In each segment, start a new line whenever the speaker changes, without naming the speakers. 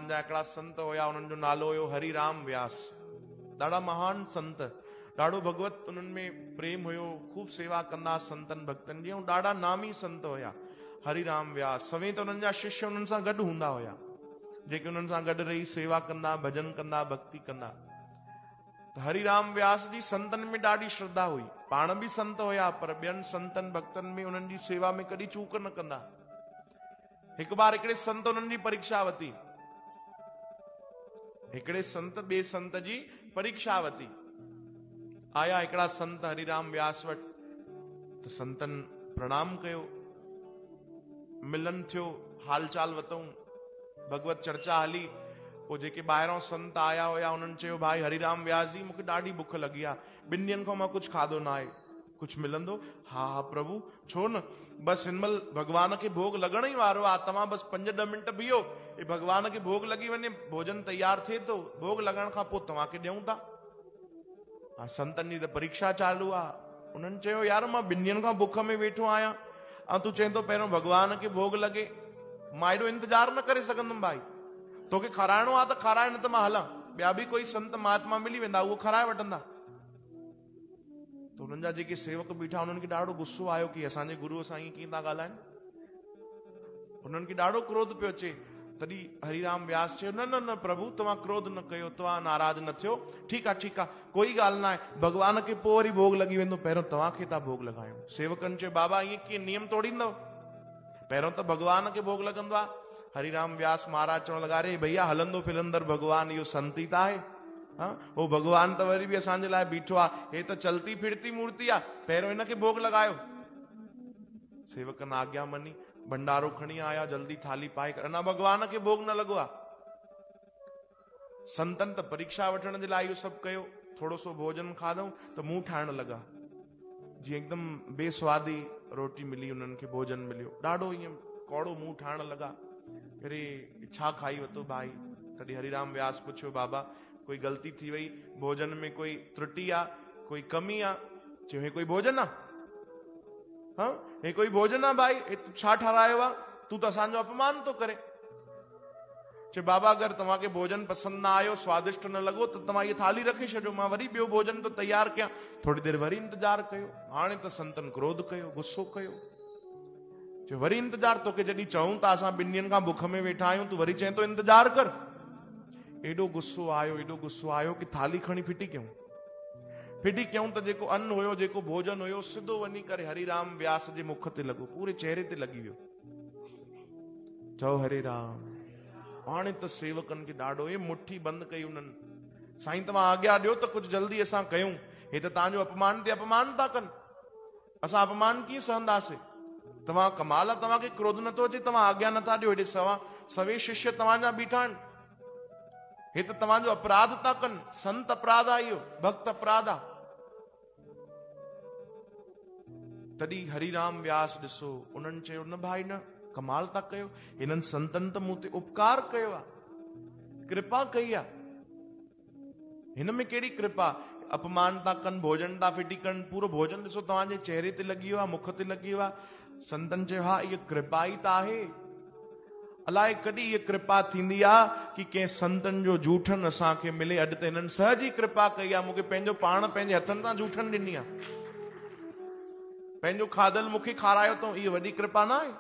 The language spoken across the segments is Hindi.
जा हिकिड़ा संत हुया, उन्हनि जो नालो हुयो हरिराम व्यास। ॾाढा महान संत, ॾाढो भगवत उन्हनि में प्रेम हुयो, खूब सेवा कंदा संतनि भक्तनि जी, ऐं ॾाढा नामी संत हुया हरिराम व्यास। सवें त उन्हनि जा शिष्य उन्हनि सां गॾु हूंदा हुया, जेके उन्हनि सां गॾु रही सेवा कंदा, भजन कंदा, भक्ति कंदा। त हरिराम व्यास जी संतनि में ॾाढी श्रद्धा हुई, पाण बि संत हुया, पर ॿियनि संतनि भक्तनि में उन्हनि जी सेवा में कॾहिं चूक न कंदा। हिकु बार हिकिड़े संत उन्हनि जी परीक्षा वरिती, हिकिड़े संत ॿिए संत जी परीक्षा वरिती। आया हिकिड़ा संत हरिराम व्यास वटि, त संतनि प्रणाम कयो, मिलन थियो, हालचाल वतऊं, भगवत चर्चा हली। पोइ जेके ॿाहिरों संत आया हुया उन्हनि चयो, भाई हरिराम व्यास जी मूंखे ॾाढी बुख लगी आहे, 2 ॾींहंनि खां मां कुझु खाधो न आहे, कुझु मिलंदो? हा हा प्रभु, छो न, बसि हिनमहिल भगवान खे भोग लॻण ई वारो आहे, तव्हां बसि 5-10 मिंट बीहो, हे भगवान खे भोग लॻी वञे, भोजन तैयार थिए थो, भोग लॻण खां पोइ तव्हांखे ॾियूं था। हा, संतनि जी त परीक्षा चालू आहे। उन्हनि चयो, यार मां 2 ॾींहंनि खां बुख में वेठो आहियां, ऐं तूं चए थो पहिरियों भगवान खे भोग लॻे, मां एॾो इंतजार न करे सघंदुमि भाई, तोखे खाराइणो आहे त खाराए, न त मां हलां, ॿिया बि कोई संत महात्मा मिली वेंदा, उहो खाराए वठंदा। त उन्हनि जा जेके सेवक बीठा, उन्हनि खे ॾाढो गुस्सो आयो कि असांजे गुरूअ सां ईअं कीअं था ॻाल्हाइनि। उन्हनि खे ॾाढो क्रोध पियो अचे। तॾहिं हरिराम व्यास चयो, न न न प्रभु, तव्हां क्रोध न कयो, तव्हां नाराज़ न थियो, ठीकु आहे ठीकु आहे, कोई ॻाल्हि न आहे, भगवान खे पोइ वरी भोग लॻी वेंदो, पहिरियों तव्हांखे था भोग लॻायूं। सेवकनि चयो, बाबा ईअं कीअं, नियम तोड़ींदव, पहिरियों त भगवान खे भोग लॻंदो आहे। हरिराम व्यास महाराज चवण लॻा, रे भैया हलंदो फिरंदड़ भगवान, इहो संत ई त आहे, वो भगवान त वरी बि असांजे लाइ बीठो आहे, हे त चलती फिरती मूर्ति आहे, पहिरियों हिनखे भोग लॻायो। सेवकनि आज्ञा मनी, भंडारो खणी आया, जल्दी थाली पाए कर, अञा भगवान खे भोग न लॻो आहे। संतनि त परीक्षा वठण जे लाइ इहो सभु कयो, थोरो सो भोजन खाधऊं त मुंहुं ठाहिण लॻा, जीअं हिकदमि बेस्वादी रोटी मिली, उन्हनि खे भोजन मिलियो, ॾाढो ईअं कौड़ो मुंहुं ठाहिण लॻा। अरे छा खाई वतो भाई? तॾहिं हरिराम व्यास पुछियो, बाबा कोई ग़लती थी वई, भोजन में कोई त्रुटि आहे, कोई कमी आहे? चयो, हे कोई भोजन आहे? हाँ, हे कोई भोजन आहे भाई? तू छा ठारायो आहे? तू त असांजो अपमान तो करे। चयो, बाबा अगरि तव्हांखे भोजन पसंदि न आयो, स्वादिष्ट न लॻो, त तव्हां इहा थाली रखे छॾियो, मां वरी ॿियो भोजन तो तैयार कयां। थोरी देरि वरी इंतजार कयो, हाणे त संतनि क्रोध कयो, गुस्सो कयो। चयो, वरी इंतजार? तोखे जॾहिं चऊं था असां 2 ॾींहंनि खां बुख में वेठा आहियूं, तू वरी चए थो इंतजार कर? एॾो गुस्सो आयो, एॾो गुस्सो आयो कि थाली खणी फिटी कयूं। फिटी कयूं त जेको अन्न हुयो, जेको भोजन हुयो, सिधो वञी करे हरिराम व्यास जे मुख ते लॻो, पूरे चेहरे ते लॻी वियो। चओ हरे राम। हाणे त सेवकनि खे ॾाढो, हे मुट्ठी बंदि कई उन्हनि, साईं तव्हां आज्ञा ॾियो त कुझु जल्दी असां कयूं, हे त तव्हांजो अपमान ते अपमान था कनि, असां अपमान कीअं सहंदासीं? तव्हां कमाल आहे, तव्हांखे क्रोध नथो अचे, तव्हां आज्ञा नथा ॾियो, हेॾे सवे शिष्य तव्हांजा बीठा आहिनि, हे त तव्हांजो अपराध था कनि, संत अपराध आहे इहो, भक्त अपराध आहे। तॾहिं हरिराम व्यास ॾिसो, उन्हनि चयो, न भाई न, कमाल था कयो, हिननि संतनि त मूं ते उपकार कयो आहे, कृपा कई आहे, हिन में कहिड़ी कृपा? अपमान था कनि, भोजन था फिटी कनि, पूरो भोजन ॾिसो तव्हांजे चेहरे ते लॻी वियो आहे, मुख ते लॻी वियो आहे। संतनि चयो, हा इहा कृपा ई त आहे। अलाए कॾहिं इहा कृपा थींदी आहे कि कंहिं संतनि जो जूठन असांखे मिले। अॼु त हिननि सहज ई कृपा कई आहे, मूंखे पंहिंजो पाण पंहिंजे हथनि सां जूठन ॾिनी आहे, पंहिंजो खाधल मूंखे खारायो अथऊं, इहा वॾी कृपा न आहे?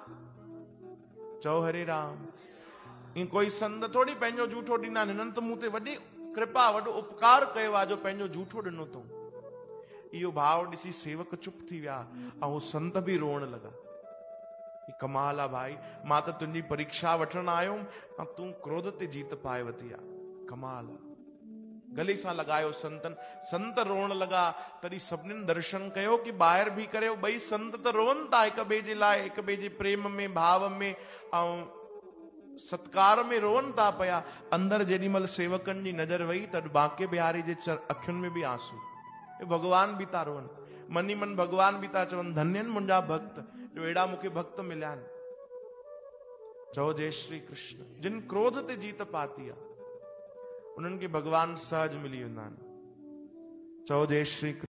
चओ हरे राम। ईअं कोई संत थोड़ी पंहिंजो जूठो ॾींदा आहिनि, हिननि त मूं ते वॾी कृपा, वॾो उपकार कयो आहे जो पंहिंजो जूठो ॾिनो अथऊं। इहो भाव ॾिसी सेवक चुप थी विया, ऐं उहो संत बि रोअण लॻा। कमाल आहे भाई, मां त तुंहिंजी परीक्षा वठण आयुमि, ऐं तूं क्रोध ते जीत पाए वती आहे, कमाल आहे। गले सां लॻायो संतन, संत रोअण लॻा। तॾहिं सभिनीनि दर्शन कयो कि ॿाहिरि भी करे ॿई संत त रोअनि था हिक ॿिए जे लाइ, हिक ॿिए जे प्रेम में, भाव में ऐं सत्कार में रोअनि था पिया। अंदर जेॾीमहिल सेवकनि जी नज़र वई त बांके बिहारी जे अखियुनि में बि आंसू, भगवान बि था रोअनि, मनी मन भगवान बि था चवनि, धन्य आहिनि मुंहिंजा भक्त जो अहिड़ा मूंखे भक्त मिलिया आहिनि। चओ जय श्री कृष्ण। जिन क्रोध ते जीत पाती आहे उन्हनि खे भगवान सहज मिली वेंदा आहिनि। चओ जय श्री कृष्ण।